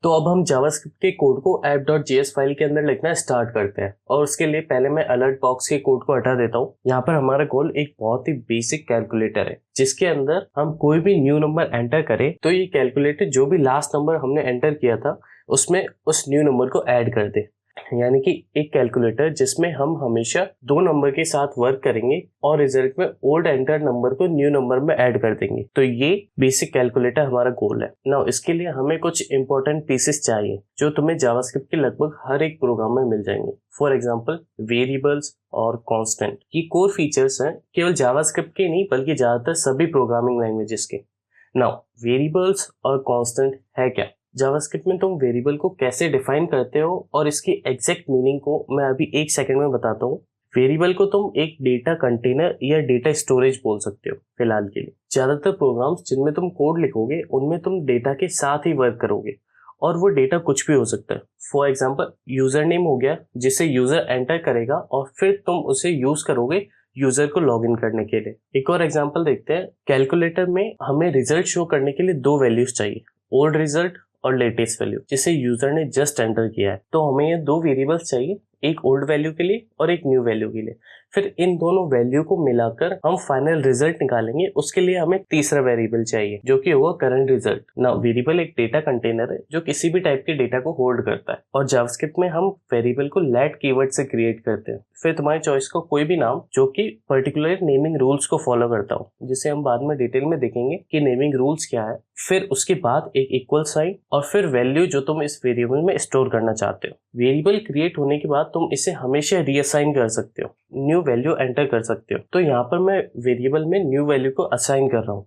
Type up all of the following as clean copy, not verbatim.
तो अब हम जावास्क्रिप्ट के कोड को app.js फाइल के अंदर लिखना स्टार्ट करते हैं और उसके लिए पहले मैं अलर्ट बॉक्स के कोड को हटा देता हूँ। यहाँ पर हमारा गोल एक बहुत ही बेसिक कैलकुलेटर है जिसके अंदर हम कोई भी न्यू नंबर एंटर करें तो ये कैलकुलेटर जो भी लास्ट नंबर हमने एंटर किया था उसमें उस न्यू नंबर को ऐड कर दे। यानी कि एक कैलकुलेटर जिसमें हम हमेशा दो नंबर के साथ वर्क करेंगे और रिजल्ट में ओल्ड एंटर नंबर को न्यू नंबर में ऐड कर देंगे। तो ये बेसिक कैलकुलेटर हमारा गोल है। नाउ इसके लिए हमें कुछ इंपॉर्टेंट पीसेस चाहिए जो तुम्हें जावास्क्रिप्ट के लगभग हर एक प्रोग्राम में मिल जाएंगे। फॉर एग्जाम्पल वेरिएबल्स और कांस्टेंट। ये कोर फीचर्स हैं केवल जावास्क्रिप्ट के नहीं बल्कि ज्यादातर सभी प्रोग्रामिंग लैंग्वेजेस के। नाउ वेरिएबल्स और कांस्टेंट है क्या? जावास्क्रिप्ट में तुम वेरिएबल को कैसे डिफाइन करते हो और इसकी एग्जैक्ट मीनिंग को मैं अभी एक सेकंड में बताता हूँ। वेरिएबल को तुम एक डेटा कंटेनर या डेटा स्टोरेज बोल सकते हो फिलहाल के लिए। ज्यादातर प्रोग्राम्स जिनमें तुम कोड लिखोगे उनमें तुम डेटा के साथ ही वर्क करोगे और वो डेटा कुछ भी हो सकता है। फॉर एग्जाम्पल यूजर नेम हो गया जिसे यूजर एंटर करेगा और फिर तुम उसे यूज करोगे यूजर को लॉगिन करने के लिए। एक और एग्जाम्पल देखते हैं। कैलकुलेटर में हमें रिजल्ट शो करने के लिए दो वैल्यूज चाहिए, ओल्ड रिजल्ट और लेटेस्ट वैल्यू जिसे यूजर ने जस्ट एंटर किया है। तो हमें ये दो वेरिएबल्स चाहिए, एक ओल्ड वैल्यू के लिए और एक न्यू वैल्यू के लिए। फिर इन दोनों वैल्यू को मिलाकर हम फाइनल रिजल्ट निकालेंगे। उसके लिए हमें तीसरा वेरिएबल चाहिए जो कि होगा करंट रिजल्ट। ना वेरिएबल एक डेटा कंटेनर है जो किसी भी टाइप के डेटा को होल्ड करता है और जावास्क्रिप्ट में हम वेरिएबल को लेट कीवर्ड से क्रिएट करते हैं। फिर तुम्हारी चॉइस का कोई भी नाम जो कि पर्टिकुलर नेमिंग रूल्स को फॉलो करता हो, जिसे हम बाद में डिटेल में देखेंगे कि नेमिंग रूल्स क्या है। फिर उसके बाद एक इक्वल साइन और फिर वैल्यू जो तुम इस वेरिएबल में स्टोर करना चाहते हो। वेरिएबल क्रिएट होने के बाद तुम इसे हमेशा रीअसाइन कर सकते हो, न्यू वैल्यू एंटर कर सकते हो। तो यहाँ पर मैं वेरिएबल में न्यू वैल्यू को असाइन कर रहा हूँ।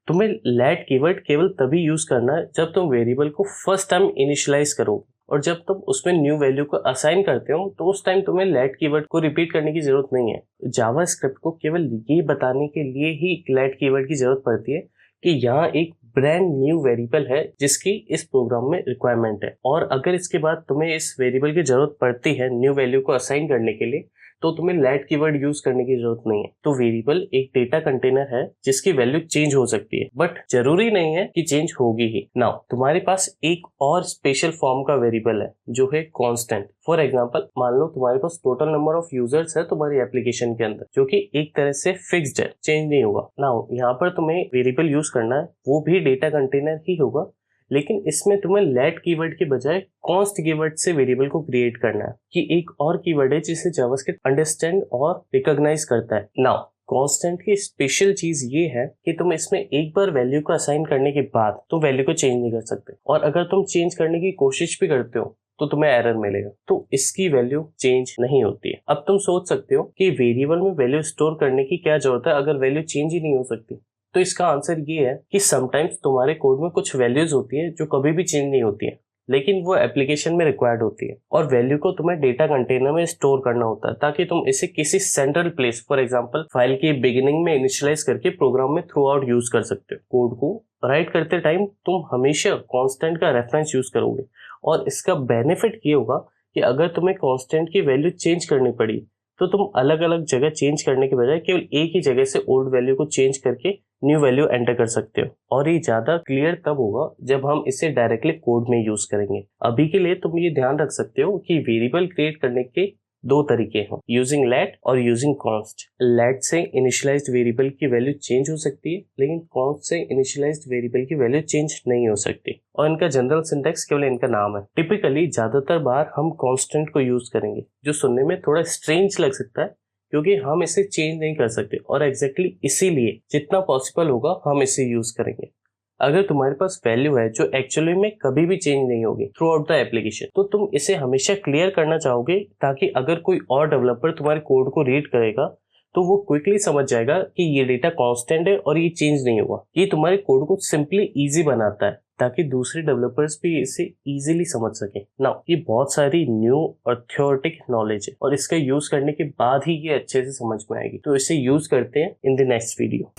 तुम्हें लेट कीवर्ड केवल तभी यूज करना है जब तुम वेरिएबल को फर्स्ट टाइम इनिशियलाइज करोगे और जब तुम उसमें न्यू वैल्यू को असाइन करते हो तो उस टाइम तुम्हें लेट कीवर्ड को रिपीट करने की जरूरत नहीं है। जावास्क्रिप्ट को केवल ये बताने के लिए ही लेट कीवर्ड की जरूरत पड़ती है कि यहाँ एक ब्रांड न्यू वेरिएबल है जिसकी इस प्रोग्राम में रिक्वायरमेंट है और अगर इसके बाद तुम्हें इस वेरिएबल की जरूरत पड़ती है न्यू वैल्यू को असाइन करने के लिए तो तुम्हें लेट कीवर्ड यूज करने की जरूरत नहीं है। तो वेरिएबल एक डेटा कंटेनर है जिसकी वैल्यू चेंज हो सकती है बट जरूरी नहीं है कि चेंज होगी ही। नाउ तुम्हारे पास एक और स्पेशल फॉर्म का वेरिएबल है जो है कांस्टेंट। फॉर एग्जांपल मान लो तुम्हारे पास टोटल नंबर ऑफ यूजर्स है तुम्हारी एप्लीकेशन के अंदर जो कि एक तरह से फिक्स्ड है, चेंज नहीं होगा। नाउ यहाँ पर तुम्हें वेरिएबल यूज करना है, वो भी डेटा कंटेनर ही होगा लेकिन इसमें तुम्हें लेट कीवर्ड के बजाय कॉन्स्ट कीवर्ड से वेरिएबल को क्रिएट करना है कि एक और कीवर्ड है जिसे जावास्क्रिप्ट अंडरस्टैंड और रिकॉग्नाइज करता है। नाउ कांस्टेंट की स्पेशल चीज ये है कि तुम इसमें एक बार वैल्यू को असाइन करने के बाद तुम वैल्यू को चेंज नहीं कर सकते और अगर तुम चेंज करने की कोशिश भी करते हो तो तुम्हें एरर मिलेगा। तो इसकी वैल्यू चेंज नहीं होती है। अब तुम सोच सकते हो कि वेरिएबल में वैल्यू स्टोर करने की क्या जरूरत है अगर वैल्यू चेंज ही नहीं हो सकती। तो इसका आंसर ये है कि समटाइम्स तुम्हारे कोड में कुछ वैल्यूज होती है जो कभी भी चेंज नहीं होती है लेकिन वो एप्लीकेशन में रिक्वायर्ड होती है और वैल्यू को तुम्हें डेटा कंटेनर में स्टोर करना होता है ताकि तुम इसे किसी central place for example file के बिगिनिंग में इनिशियलाइज करके प्रोग्राम में थ्रू आउट यूज कर सकते हो। कोड को राइट करते टाइम तुम हमेशा कांस्टेंट का रेफरेंस यूज करोगे और इसका बेनिफिट ये होगा कि अगर तुम्हें कांस्टेंट की वैल्यू चेंज करनी पड़ी तो तुम अलग अलग जगह चेंज करने के बजाय केवल एक ही जगह से ओल्ड वैल्यू को चेंज करके न्यू वैल्यू एंटर कर सकते हो और ये ज्यादा क्लियर तब होगा जब हम इसे डायरेक्टली कोड में यूज करेंगे। अभी के लिए तुम ये ध्यान रख सकते हो कि वेरिएबल क्रिएट करने के दो तरीके हैं, यूजिंग लेट और यूजिंग कॉन्स्ट। लेट से इनिशियलाइज्ड वेरिएबल की वैल्यू चेंज हो सकती है लेकिन कॉन्स्ट से इनिशियलाइज्ड वेरिएबल की वैल्यू चेंज नहीं हो सकती और इनका जनरल सिंटैक्स केवल इनका नाम है। टिपिकली ज्यादातर बार हम कांस्टेंट को यूज करेंगे जो सुनने में थोड़ा स्ट्रेंज लग सकता है क्योंकि हम इसे चेंज नहीं कर सकते और एग्जैक्टली इसीलिए जितना पॉसिबल होगा हम इसे यूज करेंगे। अगर तुम्हारे पास वैल्यू है जो एक्चुअली में कभी भी चेंज नहीं होगी थ्रू आउट द एप्लीकेशन तो तुम इसे हमेशा क्लियर करना चाहोगे ताकि अगर कोई और डेवलपर तुम्हारे कोड को रीड करेगा तो वो क्विकली समझ जाएगा कि ये डेटा कांस्टेंट है और ये चेंज नहीं होगा। ये तुम्हारे कोड को सिंपली इजी बनाता है ताकि दूसरे डेवलपर्स भी इसे इजीली समझ सकें। नाउ ये बहुत सारी न्यू और थ्योरेटिक नॉलेज है और इसका यूज करने के बाद ही ये अच्छे से समझ में आएगी। तो इसे यूज करते हैं इन द नेक्स्ट वीडियो।